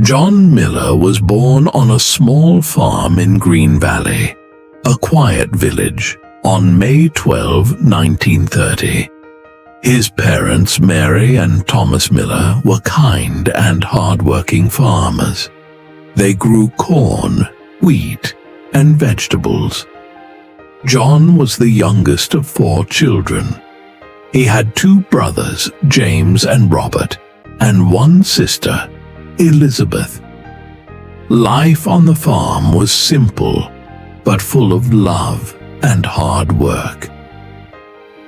John Miller was born on a small farm in Green Valley, a quiet village, on May 12, 1930. His parents, Mary and Thomas Miller, were kind and hard-working farmers. They grew corn, wheat, and vegetables. John was the youngest of 4 children. He had 2 brothers, James and Robert, and 1 sister, Elizabeth. Life on the farm was simple, but full of love and hard work.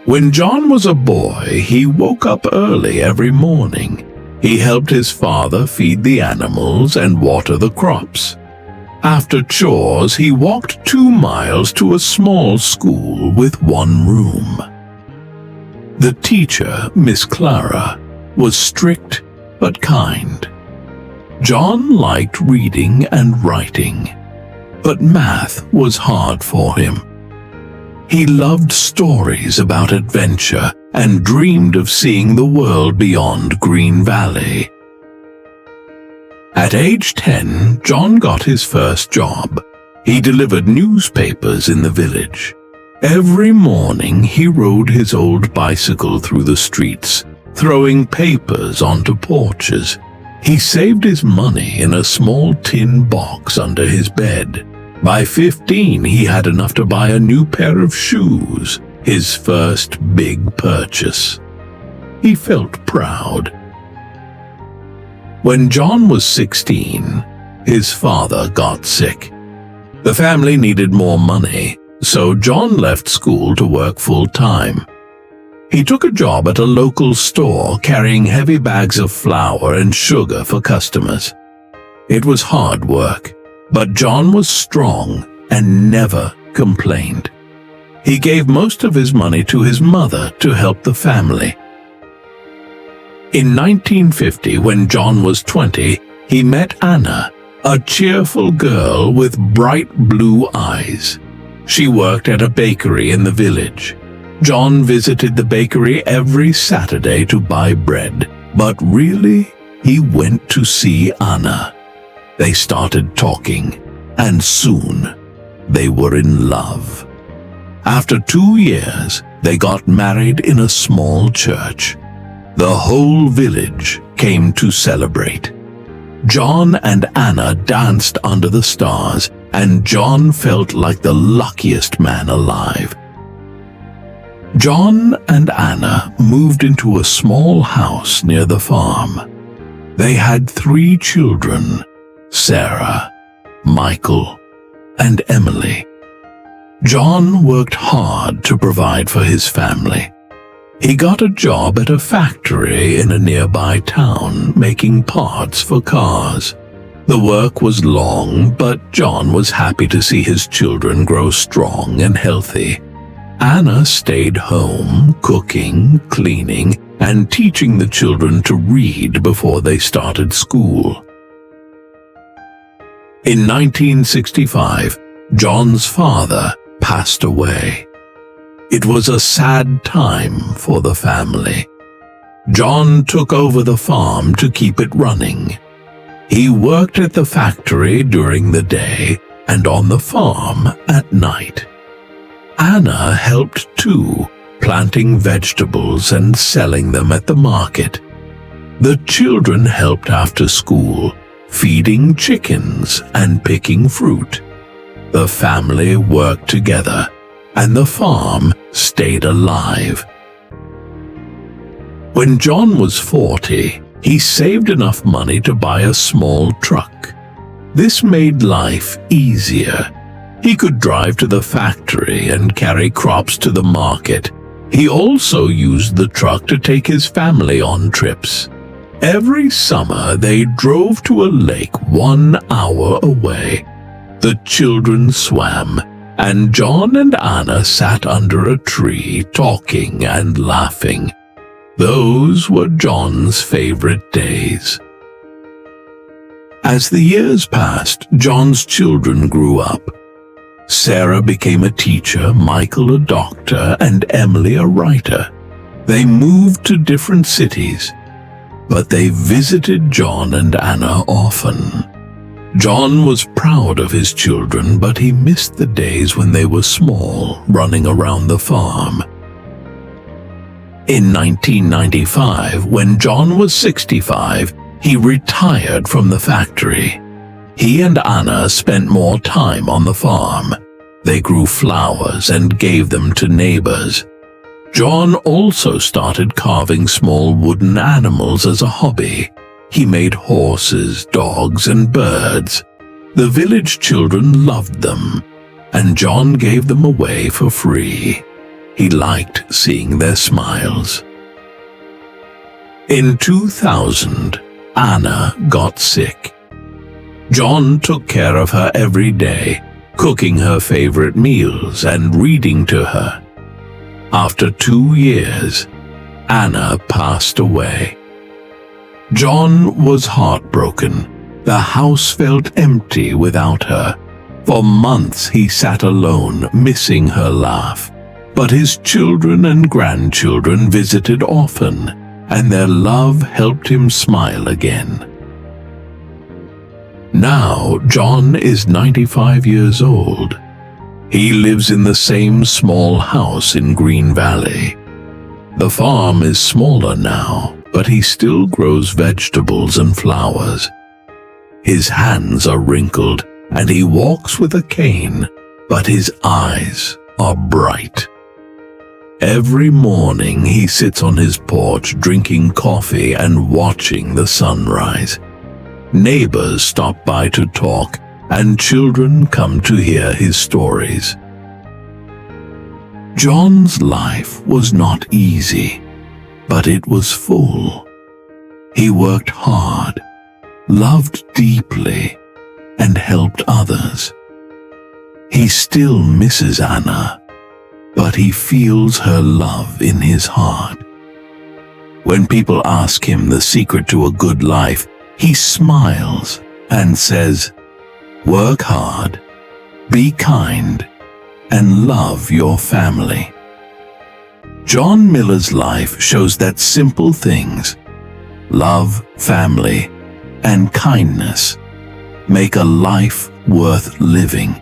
When John was a boy, he woke up early every morning. He helped his father feed the animals and water the crops. After chores, he walked 2 miles to a small school with 1 room. The teacher, Miss Clara, was strict but kind. John liked reading and writing, but math was hard for him. He loved stories about adventure and dreamed of seeing the world beyond Green Valley. At age 10, John got his first job. He delivered newspapers in the village. Every morning he rode his old bicycle through the streets, throwing papers onto porches. He saved his money in a small tin box under his bed. By 15, he had enough to buy a new pair of shoes, his first big purchase. He felt proud. When John was 16, his father got sick. The family needed more money, so John left school to work full-time. He took a job at a local store carrying heavy bags of flour and sugar for customers. It was hard work, but John was strong and never complained. He gave most of his money to his mother to help the family. In 1950, when John was 20, he met Anna, a cheerful girl with bright blue eyes. She worked at a bakery in the village. John visited the bakery every Saturday to buy bread, but really, he went to see Anna. They started talking, and soon they were in love. After 2 years, they got married in a small church. The whole village came to celebrate. John and Anna danced under the stars, and John felt like the luckiest man alive. John and Anna moved into a small house near the farm. They had 3 children, Sarah, Michael, and Emily. John worked hard to provide for his family. He got a job at a factory in a nearby town making parts for cars. The work was long, but John was happy to see his children grow strong and healthy. Anna stayed home, cooking, cleaning, and teaching the children to read before they started school. In 1965, John's father passed away. It was a sad time for the family. John took over the farm to keep it running. He worked at the factory during the day and on the farm at night. Anna helped too, planting vegetables and selling them at the market. The children helped after school, feeding chickens and picking fruit. The family worked together, and the farm stayed alive. When John was 40, he saved enough money to buy a small truck. This made life easier. He could drive to the factory and carry crops to the market. He also used the truck to take his family on trips. Every summer they drove to a lake 1 hour away. The children swam, and John and Anna sat under a tree talking and laughing. Those were John's favorite days. As the years passed, John's children grew up. Sarah became a teacher, Michael a doctor, and Emily a writer. They moved to different cities. but they visited John and Anna often. John was proud of his children, but he missed the days when they were small, running around the farm. In 1995, when John was 65, he retired from the factory. He and Anna spent more time on the farm. They grew flowers and gave them to neighbors. John also started carving small wooden animals as a hobby. He made horses, dogs, and birds. The village children loved them, and John gave them away for free. He liked seeing their smiles. In 2000, Anna got sick. John took care of her every day, cooking her favorite meals and reading to her. After 2 years, Anna passed away. John was heartbroken. The house felt empty without her. For months he sat alone, missing her laugh. But his children and grandchildren visited often, and their love helped him smile again. Now John is 95 years old. He lives in the same small house in Green Valley. The farm is smaller now, but he still grows vegetables and flowers. His hands are wrinkled, and he walks with a cane, but his eyes are bright. Every morning he sits on his porch drinking coffee and watching the sunrise. Neighbors stop by to talk, and children come to hear his stories. John's life was not easy, but it was full. He worked hard, loved deeply, and helped others. He still misses Anna, but he feels her love in his heart. When people ask him the secret to a good life, he smiles and says, "Work hard, be kind, and love your family." John Miller's life shows that simple things, love, family, and kindness, make a life worth living.